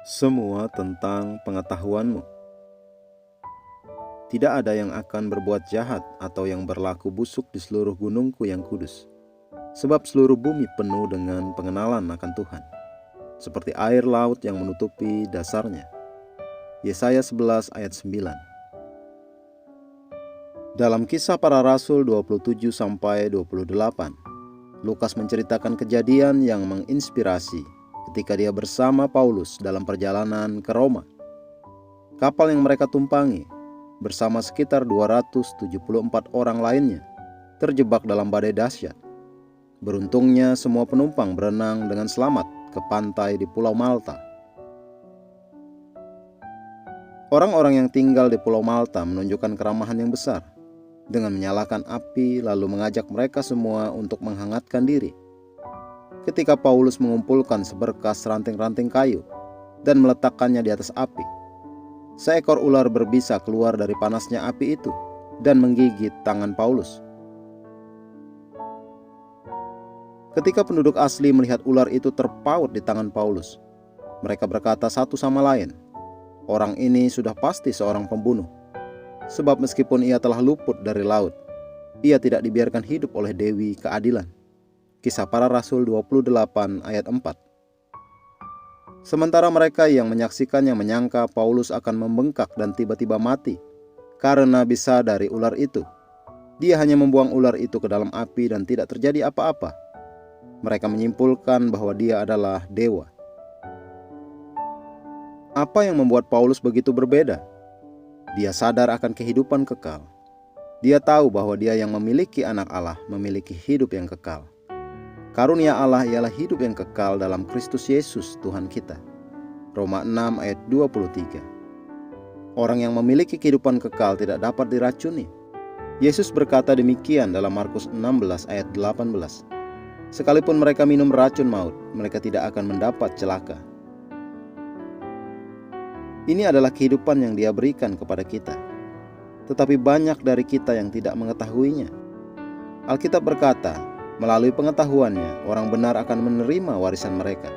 Semua tentang pengetahuanmu. Tidak ada yang akan berbuat jahat atau yang berlaku busuk di seluruh gunungku yang kudus. Sebab seluruh bumi penuh dengan pengenalan akan Tuhan, seperti air laut yang menutupi dasarnya. Yesaya 11 ayat 9. Dalam Kisah Para Rasul 27-28, Lukas menceritakan kejadian yang menginspirasi ketika dia bersama Paulus dalam perjalanan ke Roma. Kapal yang mereka tumpangi bersama sekitar 274 orang lainnya terjebak dalam badai dahsyat. Beruntungnya semua penumpang berenang dengan selamat ke pantai di Pulau Malta. Orang-orang yang tinggal di Pulau Malta menunjukkan keramahan yang besar dengan menyalakan api lalu mengajak mereka semua untuk menghangatkan diri. Ketika Paulus mengumpulkan seberkas ranting-ranting kayu dan meletakkannya di atas api, seekor ular berbisa keluar dari panasnya api itu dan menggigit tangan Paulus. Ketika penduduk asli melihat ular itu terpaut di tangan Paulus, mereka berkata satu sama lain, "Orang ini sudah pasti seorang pembunuh, sebab meskipun ia telah luput dari laut, ia tidak dibiarkan hidup oleh Dewi Keadilan." Kisah Para Rasul 28 ayat 4. Sementara mereka yang menyaksikannya menyangka Paulus akan membengkak dan tiba-tiba mati karena bisa dari ular itu. Dia hanya membuang ular itu ke dalam api dan tidak terjadi apa-apa. Mereka menyimpulkan bahwa dia adalah dewa. Apa yang membuat Paulus begitu berbeda? Dia sadar akan kehidupan kekal. Dia tahu bahwa dia yang memiliki anak Allah memiliki hidup yang kekal. Karunia Allah ialah hidup yang kekal dalam Kristus Yesus Tuhan kita. Roma 6 ayat 23. Orang yang memiliki kehidupan kekal tidak dapat diracuni. Yesus berkata demikian dalam Markus 16 ayat 18. Sekalipun mereka minum racun maut, mereka tidak akan mendapat celaka. Ini adalah kehidupan yang Dia berikan kepada kita. Tetapi banyak dari kita yang tidak mengetahuinya. Alkitab berkata, melalui pengetahuannya, orang benar akan menerima warisan mereka.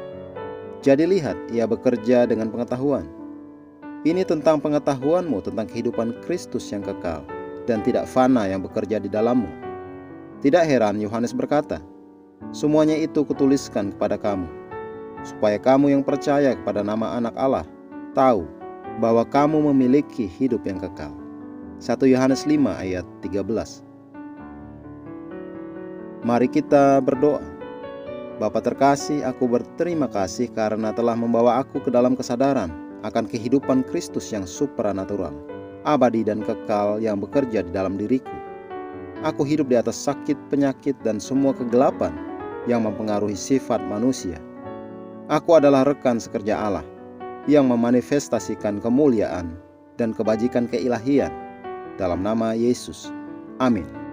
Jadi lihat, ia bekerja dengan pengetahuan. Ini tentang pengetahuanmu tentang kehidupan Kristus yang kekal dan tidak fana yang bekerja di dalammu. Tidak heran Yohanes berkata, "Semuanya itu kutuliskan kepada kamu, supaya kamu yang percaya kepada nama Anak Allah tahu bahwa kamu memiliki hidup yang kekal." 1 Yohanes 5 ayat 13. Mari kita berdoa. Bapa terkasih, aku berterima kasih karena telah membawa aku ke dalam kesadaran akan kehidupan Kristus yang supranatural, abadi dan kekal yang bekerja di dalam diriku. Aku hidup di atas sakit, penyakit, dan semua kegelapan yang mempengaruhi sifat manusia. Aku adalah rekan sekerja Allah yang memanifestasikan kemuliaan dan kebajikan keilahian dalam nama Yesus. Amin.